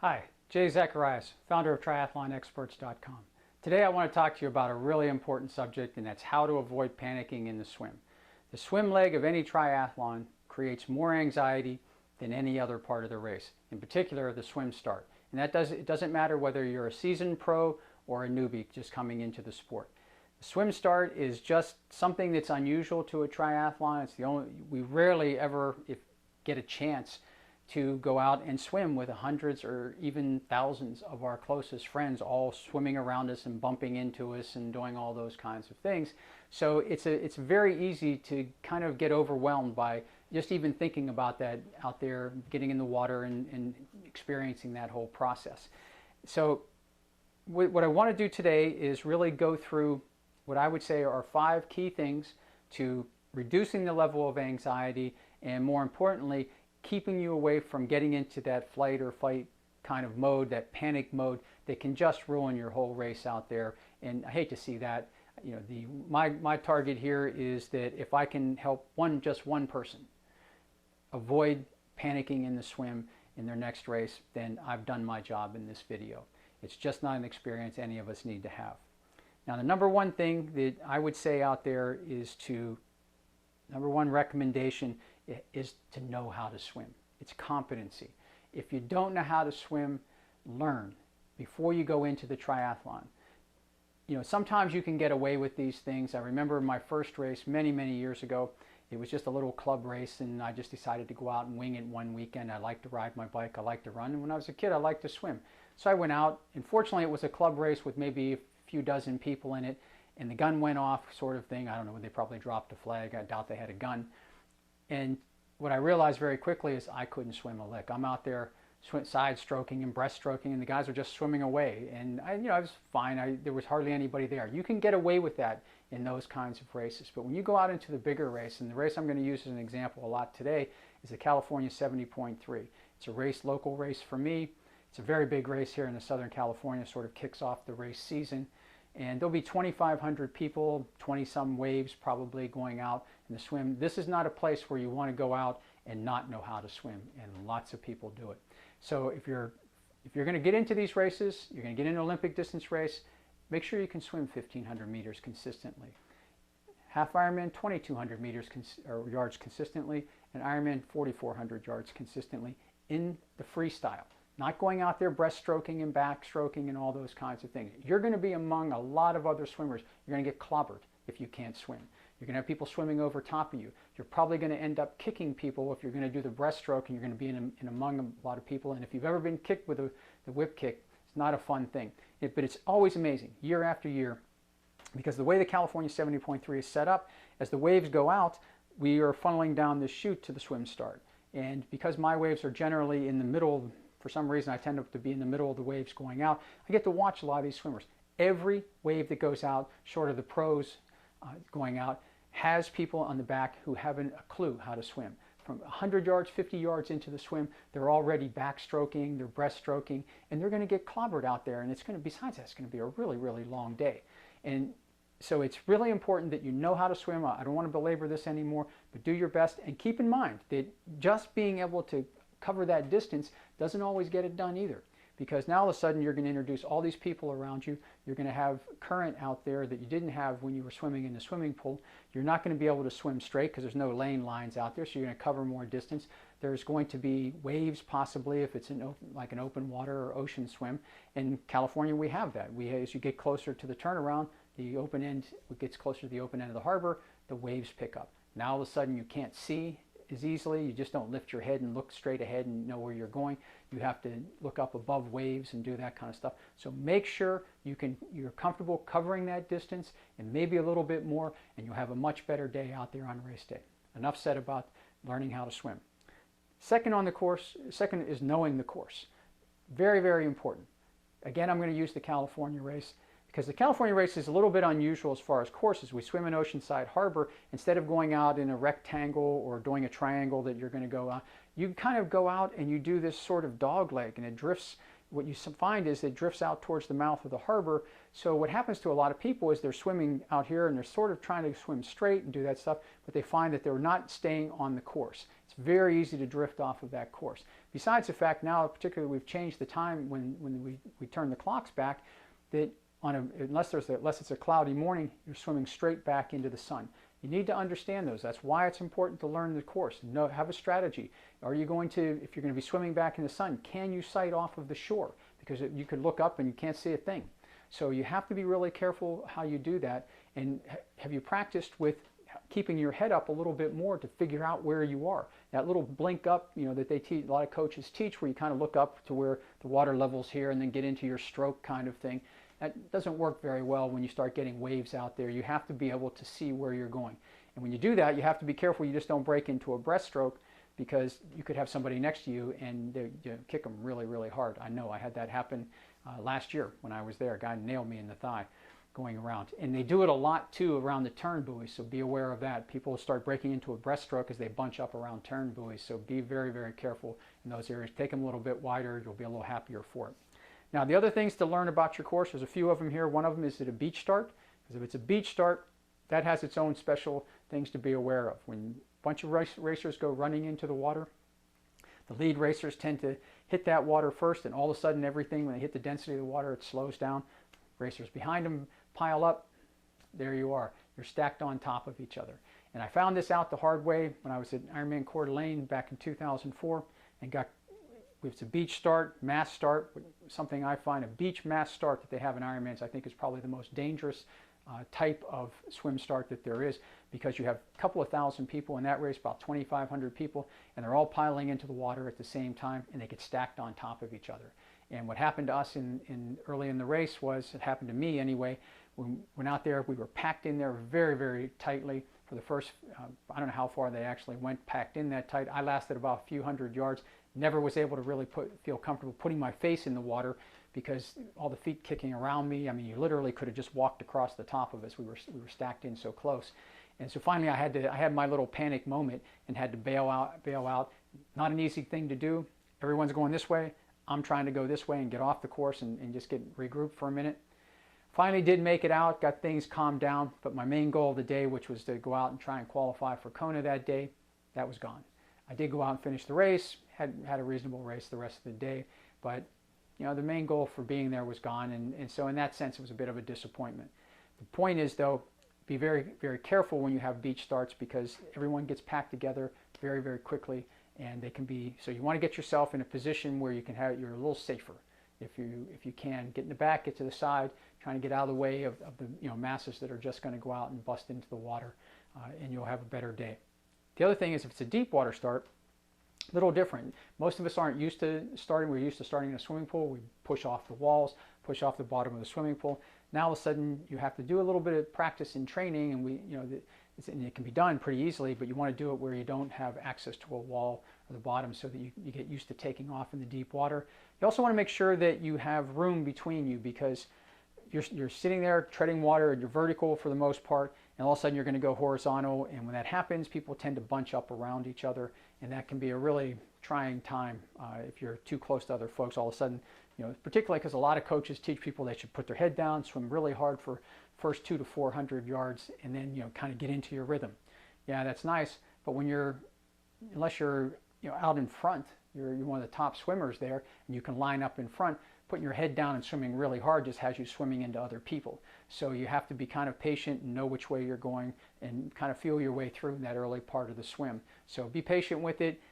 Hi, Jay Zacharias, founder of TriathlonExperts.com. Today I want to talk to you about a really important subject, and that's how to avoid panicking in the swim. The swim leg of any triathlon creates more anxiety than any other part of the race, in particular the swim start. And it doesn't matter whether you're a seasoned pro or a newbie just coming into the sport. The swim start is just something that's unusual to a triathlon. We rarely ever get a chance to go out and swim with hundreds or even thousands of our closest friends all swimming around us and bumping into us and doing all those kinds of things. So it's very easy to kind of get overwhelmed by just even thinking about that out there, getting in the water and experiencing that whole process. So what I want to do today is really go through what I would say are 5 key things to reducing the level of anxiety, and more importantly, keeping you away from getting into that flight or fight kind of mode, that panic mode that can just ruin your whole race out there. And I hate to see that. You know, my target here is that if I can help just one person avoid panicking in the swim in their next race, then I've done my job in this video. It's just not an experience any of us need to have. Now, the number one thing that I would say out there is number one recommendation is to know how to swim. It's competency. If you don't know how to swim, learn before you go into the triathlon. You know, sometimes you can get away with these things. I remember my first race many years ago. It was just a little club race, and I just decided to go out and wing it one weekend. I like to ride my bike, I like to run, and when I was a kid I liked to swim. So I went out, and fortunately it was a club race with maybe a few dozen people in it, and the gun went off, sort of thing. I don't know, they probably dropped a flag. I doubt they had a gun. And what I realized very quickly is I couldn't swim a lick. I'm out there side stroking and breaststroking, and the guys were just swimming away. And I was fine. There was hardly anybody there. You can get away with that in those kinds of races. But when you go out into the bigger race, and the race I'm going to use as an example a lot today is the California 70.3. It's a local race for me. It's a very big race here in the Southern California, sort of kicks off the race season. And there'll be 2,500 people, 20-some waves probably going out in the swim. This is not a place where you want to go out and not know how to swim, and lots of people do it. So if you're going to get into these races, you're going to get into an Olympic distance race, make sure you can swim 1,500 meters consistently. Half Ironman, 2,200 meters yards consistently, and Ironman, 4,400 yards consistently in the freestyle. Not going out there breaststroking and backstroking and all those kinds of things. You're going to be among a lot of other swimmers. You're going to get clobbered if you can't swim. You're going to have people swimming over top of you. You're probably going to end up kicking people if you're going to do the breaststroke, and you're going to be in among a lot of people. And if you've ever been kicked with the whip kick, it's not a fun thing. But it's always amazing, year after year, because the way the California 70.3 is set up, as the waves go out, we are funneling down this chute to the swim start. And because my waves are generally in the middle, for some reason I tend to be in the middle of the waves going out, I get to watch a lot of these swimmers. Every wave that goes out, short of the pros going out, has people on the back who haven't a clue how to swim. From 100 yards, 50 yards into the swim, they're already backstroking, they're breaststroking, and they're going to get clobbered out there. And besides that, it's going to be a really long day. And so it's really important that you know how to swim. I don't want to belabor this anymore, but do your best, and keep in mind that just being able to cover that distance doesn't always get it done either, because now all of a sudden you're going to introduce all these people around you. You're going to have current out there that you didn't have when you were swimming in the swimming pool. You're not going to be able to swim straight because there's no lane lines out there, so you're going to cover more distance. There's going to be waves possibly if it's like an open water or ocean swim. In California we have that. As you get closer to the turnaround, the open end gets closer to the open end of the harbor, the waves pick up. Now all of a sudden you can't see as easily. You just don't lift your head and look straight ahead and know where you're going. You have to look up above waves and do that kind of stuff. So make sure you're comfortable covering that distance and maybe a little bit more, and you'll have a much better day out there on race day. Enough said about learning how to swim. Second is knowing the course. Very important. Again, I'm going to use the California race, because the California race is a little bit unusual as far as courses. We swim in Oceanside Harbor. Instead of going out in a rectangle or doing a triangle that you're going to go out, you kind of go out and you do this sort of dog leg, and it drifts what you find is it drifts out towards the mouth of the harbor. So what happens to a lot of people is they're swimming out here and they're sort of trying to swim straight and do that stuff, but they find that they're not staying on the course. It's very easy to drift off of that course. Besides the fact now, particularly we've changed the time when we turn the clocks back, that unless it's a cloudy morning, you're swimming straight back into the sun. You need to understand those. That's why it's important to learn the course. Have a strategy. Are you going to, if you're going to be swimming back in the sun, can you sight off of the shore? Because you could look up and you can't see a thing. So you have to be really careful how you do that. And have you practiced with keeping your head up a little bit more to figure out where you are? That little blink up, that they teach, a lot of coaches teach, where you kind of look up to where the water level's here and then get into your stroke kind of thing. That doesn't work very well when you start getting waves out there. You have to be able to see where you're going. And when you do that, you have to be careful you just don't break into a breaststroke, because you could have somebody next to you and you kick them really, really hard. I know I had that happen last year when I was there. A guy nailed me in the thigh going around. And they do it a lot too around the turn buoys, so be aware of that. People start breaking into a breaststroke as they bunch up around turn buoys, so be very, very careful in those areas. Take them a little bit wider. You'll be a little happier for it. Now, the other things to learn about your course, there's a few of them here. One of them is at a beach start, because if it's a beach start, that has its own special things to be aware of. When a bunch of racers go running into the water, the lead racers tend to hit that water first, and all of a sudden everything, when they hit the density of the water, it slows down. Racers behind them pile up. There you are. You're stacked on top of each other. And I found this out the hard way when I was at Ironman Coeur d'Alene back in 2004 and it's a beach start, mass start. Something I find, a beach mass start that they have in Ironmans, I think is probably the most dangerous type of swim start that there is, because you have a couple of thousand people in that race, about 2,500 people, and they're all piling into the water at the same time, and they get stacked on top of each other. And what happened to us early in the race was, it happened to me anyway, when we went out there, we were packed in there very, very tightly for the first, I don't know how far they actually went, packed in that tight. I lasted about a few hundred yards. Never was able to really feel comfortable putting my face in the water, because all the feet kicking around me. I mean, you literally could have just walked across the top of us. We were stacked in so close. And so finally I had my little panic moment and had to bail out. Not an easy thing to do. Everyone's going this way. I'm trying to go this way and get off the course and just get regrouped for a minute. Finally did make it out, got things calmed down, but my main goal of the day, which was to go out and try and qualify for Kona that day, that was gone. I did go out and finish the race, had a reasonable race the rest of the day, but the main goal for being there was gone, and so in that sense it was a bit of a disappointment. The point is, though, be very, very careful when you have beach starts, because everyone gets packed together very, very quickly, and they can be, so you want to get yourself in a position where you can you're a little safer. If you can, get in the back, get to the side, trying to get out of the way of the masses that are just going to go out and bust into the water, and you'll have a better day. The other thing is, if it's a deep water start, a little different. Most of us aren't used to starting. We're used to starting in a swimming pool. We push off the walls, push off the bottom of the swimming pool. Now all of a sudden you have to do a little bit of practice and training, and and it can be done pretty easily, but you want to do it where you don't have access to a wall or the bottom, so that you get used to taking off in the deep water. You also want to make sure that you have room between you, because you're sitting there treading water and you're vertical for the most part, and all of a sudden you're going to go horizontal, and when that happens, people tend to bunch up around each other, and that can be a really trying time if you're too close to other folks. All of a sudden, particularly because a lot of coaches teach people they should put their head down, swim really hard for first 200 to 400 yards, and then kind of get into your rhythm. Yeah, that's nice, but unless you're out in front, you're one of the top swimmers there, and you can line up in front. Putting your head down and swimming really hard just has you swimming into other people. So you have to be kind of patient and know which way you're going and kind of feel your way through that early part of the swim. So be patient with it.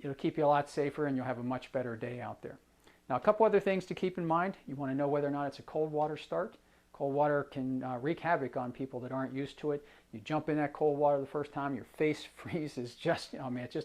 It'll keep you a lot safer, and you'll have a much better day out there. Now, a couple other things to keep in mind. You want to know whether or not it's a cold water start. Cold water can wreak havoc on people that aren't used to it. You jump in that cold water the first time, your face freezes, it's just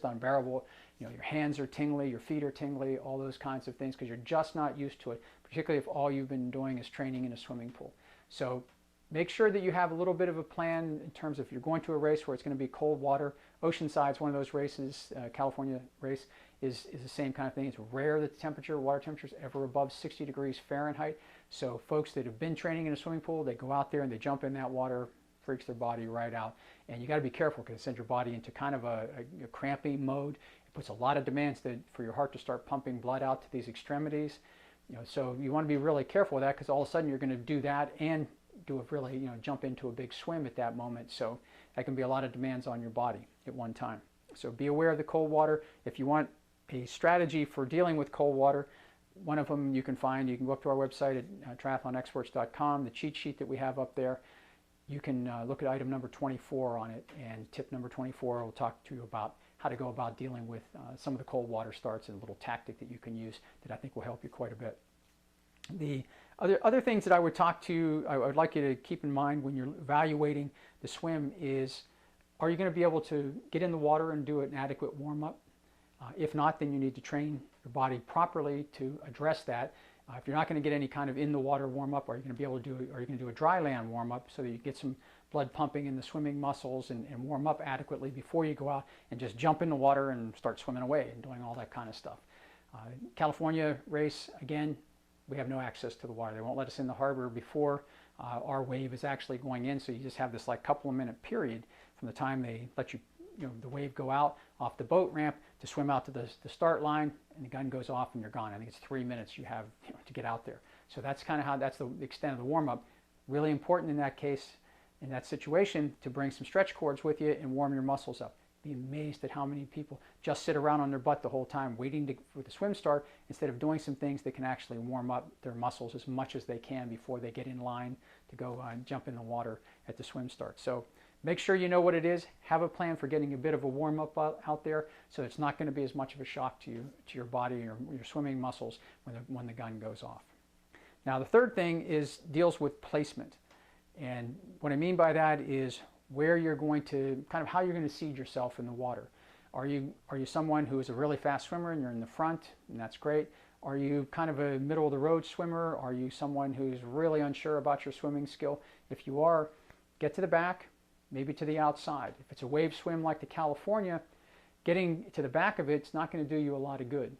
unbearable. Your hands are tingly, your feet are tingly, all those kinds of things, because you're just not used to it, particularly if all you've been doing is training in a swimming pool. So make sure that you have a little bit of a plan in terms of if you're going to a race where it's going to be cold water. Oceanside's one of those races, California race, is the same kind of thing. It's rare that the water temperature is ever above 60 degrees Fahrenheit. So folks that have been training in a swimming pool, they go out there and they jump in that water, freaks their body right out. And you got to be careful, because it sends your body into kind of a cramping mode. It puts a lot of demands for your heart to start pumping blood out to these extremities. So you want to be really careful with that, because all of a sudden you're going to do that and do a really, jump into a big swim at that moment. So that can be a lot of demands on your body at one time. So be aware of the cold water. If you want a strategy for dealing with cold water, one of them you can go up to our website at triathlonexperts.com, the cheat sheet that we have up there. You can look at item number 24 on it, and tip number 24 will talk to you about how to go about dealing with some of the cold water starts, and a little tactic that you can use that I think will help you quite a bit. The other things that I would like you to keep in mind when you're evaluating the swim is, are you going to be able to get in the water and do an adequate warm-up? If not, then you need to train your body properly to address that. If you're not going to get any kind of in the water warm-up, are you going to do a dry land warm-up so that you get some blood pumping in the swimming muscles and warm up adequately before you go out and just jump in the water and start swimming away and doing all that kind of stuff. California race, again, we have no access to the water. They won't let us in the harbor before our wave is actually going in, so you just have this like couple of minute period from the time they let you, the wave go out off the boat ramp to swim out to the start line, and the gun goes off and you're gone. I think it's 3 minutes you have to get out there. So that's kind of that's the extent of the warm-up. Really important in that case, in that situation, to bring some stretch cords with you and warm your muscles up. Be amazed at how many people just sit around on their butt the whole time waiting for the swim start, instead of doing some things that can actually warm up their muscles as much as they can before they get in line to go jump in the water at the swim start. So make sure you know what it is. Have a plan for getting a bit of a warm-up out there, so it's not going to be as much of a shock to you, to your body or your swimming muscles when the gun goes off. Now the third thing deals with placement. And what I mean by that is where you're going to, kind of how you're going to seed yourself in the water. Are you someone who is a really fast swimmer and you're in the front, and that's great? Are you kind of a middle of the road swimmer? Are you someone who's really unsure about your swimming skill? If you are, get to the back, maybe to the outside. If it's a wave swim like the California, getting to the back of it's not going to do you a lot of good,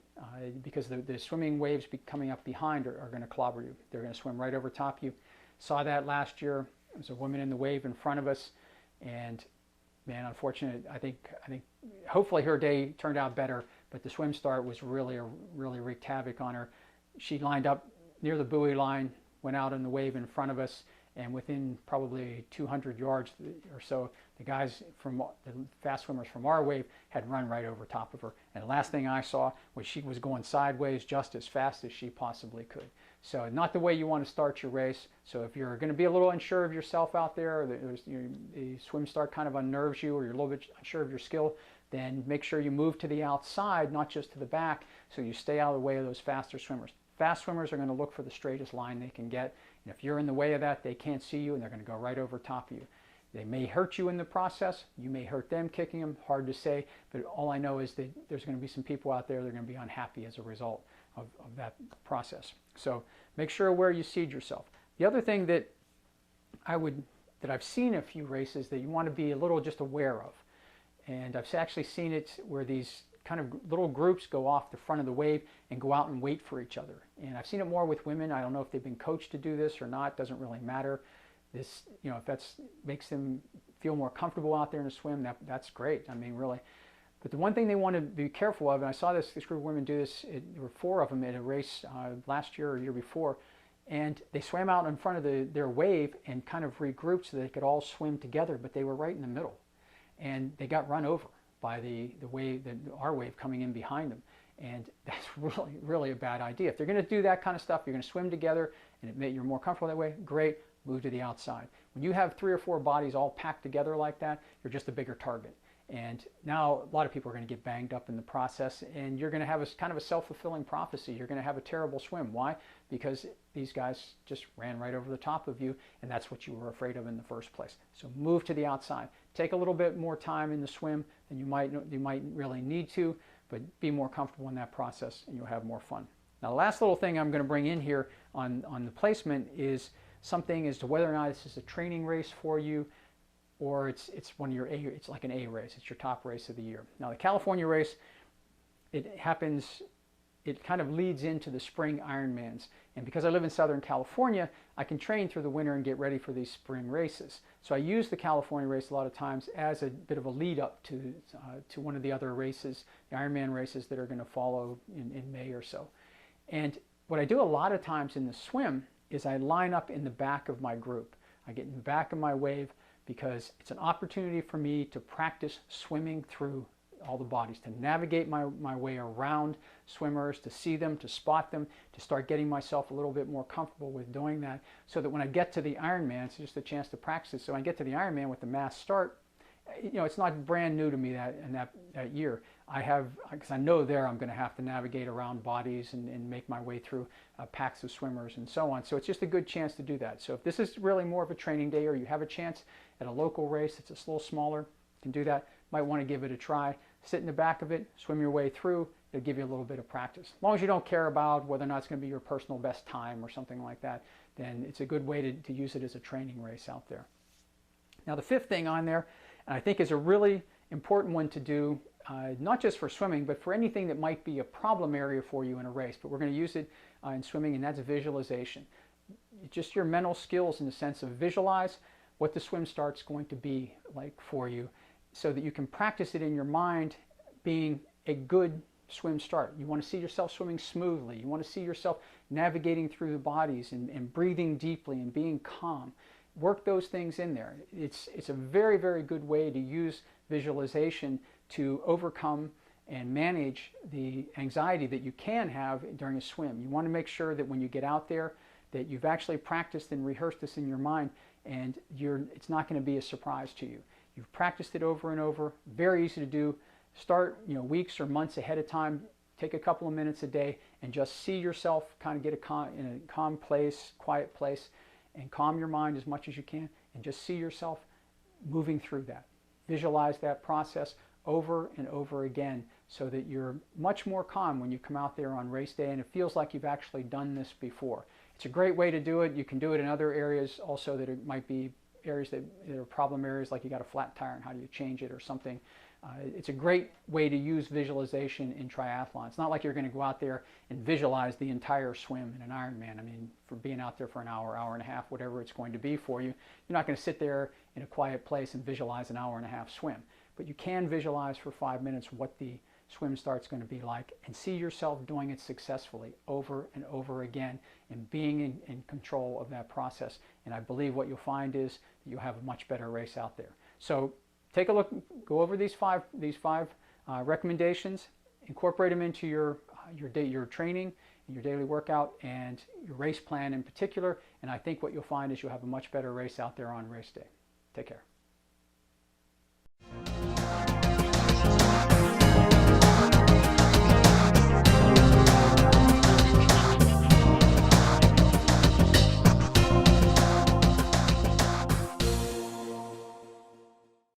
because the swimming waves coming up behind are going to clobber you. They're going to swim right over top of you. Saw that last year. There was a woman in the wave in front of us, and man, unfortunate. I think hopefully her day turned out better, but the swim start was really wreaked havoc on her. She lined up near the buoy line, went out in the wave in front of us, and within probably 200 yards or so, the guys from the fast swimmers from our wave had run right over top of her. And the last thing I saw was she was going sideways just as fast as she possibly could. So not the way you want to start your race. So if you're going to be a little unsure of yourself out there, or the swim start kind of unnerves you, or you're a little bit unsure of your skill, then make sure you move to the outside, not just to the back, so you stay out of the way of those faster swimmers. Fast swimmers are going to look for the straightest line they can get. And if you're in the way of that, they can't see you, and they're going to go right over top of you. They may hurt you in the process. You may hurt them kicking them. Hard to say. But all I know is that there's going to be some people out there that are going to be unhappy as a result of that process. So make sure where you seed yourself. The other thing that I've seen a few races that you want to be a little just aware of, and I've actually seen it where these kind of little groups go off the front of the wave and go out and wait for each other. And I've seen it more with women. I don't know if they've been coached to do this or not. Doesn't really matter. This, if that makes them feel more comfortable out there in a swim, that's great. I mean, really. But the one thing they want to be careful of, and I saw this group of women do this, there were 4 of them at a race last year or year before, and they swam out in front of their wave and kind of regrouped so they could all swim together, but they were right in the middle. And they got run over by the wave, our wave coming in behind them. And that's really a bad idea. If they're going to do that kind of stuff, you're going to swim together and you're more comfortable that way, great, move to the outside. When you have 3 or 4 bodies all packed together like that, you're just a bigger target. And now a lot of people are going to get banged up in the process, and you're going to have a kind of a self-fulfilling prophecy. You're going to have a terrible swim. Why? Because these guys just ran right over the top of you, and that's what you were afraid of in the first place. So move to the outside. Take a little bit more time in the swim than you might really need to, but be more comfortable in that process, and you'll have more fun. Now, the last little thing I'm going to bring in here on the placement is something as to whether or not this is a training race for you, or it's one of your it's like an A race. It's your top race of the year. Now, the California race, it kind of leads into the spring Ironmans. And because I live in Southern California, I can train through the winter and get ready for these spring races. So I use the California race a lot of times as a bit of a lead up to one of the other races, the Ironman races that are going to follow in May or so. And what I do a lot of times in the swim is I line up in the back of my group. I get in the back of my wave because it's an opportunity for me to practice swimming through all the bodies, to navigate my way around swimmers, to see them, to spot them, to start getting myself a little bit more comfortable with doing that, so that when I get to the Ironman, it's just a chance to practice. So when I get to the Ironman with the mass start, it's not brand new to me that year. Because I know there I'm going to have to navigate around bodies and make my way through packs of swimmers and so on. So it's just a good chance to do that. So if this is really more of a training day, or you have a chance at a local race that's a little smaller, you can do that. Might want to give it a try. Sit in the back of it, swim your way through. It'll give you a little bit of practice. As long as you don't care about whether or not it's going to be your personal best time or something like that, then it's a good way to use it as a training race out there. Now the fifth thing on there, and I think is a really important one to do, not just for swimming, but for anything that might be a problem area for you in a race. But we're going to use it in swimming, and that's visualization. Just your mental skills in the sense of visualize what the swim start's going to be like for you, so that you can practice it in your mind being a good swim start. You want to see yourself swimming smoothly. You want to see yourself navigating through the bodies and breathing deeply and being calm. Work those things in there. It's a very, very good way to use visualization to overcome and manage the anxiety that you can have during a swim. You want to make sure that when you get out there that you've actually practiced and rehearsed this in your mind, and it's not going to be a surprise to you. You've practiced it over and over. Very easy to do. Start weeks or months ahead of time. Take a couple of minutes a day and just see yourself kind of get in a calm place, quiet place, and calm your mind as much as you can, and just see yourself moving through that. Visualize that process over and over again, so that you're much more calm when you come out there on race day and it feels like you've actually done this before. It's a great way to do it. You can do it in other areas also that it might be areas that are problem areas, like you got a flat tire and how do you change it or something. It's a great way to use visualization in triathlon. It's not like you're going to go out there and visualize the entire swim in an Ironman. I mean, for being out there for an hour, hour and a half, whatever it's going to be for you, you're not going to sit there in a quiet place and visualize an hour and a half swim. But you can visualize for 5 minutes what the swim start's going to be like, and see yourself doing it successfully over and over again, and being in control of that process. And I believe what you'll find is that you'll have a much better race out there. So take a look, go over these five recommendations, incorporate them into your training and your daily workout and your race plan in particular, and I think what you'll find is you'll have a much better race out there on race day. Take care.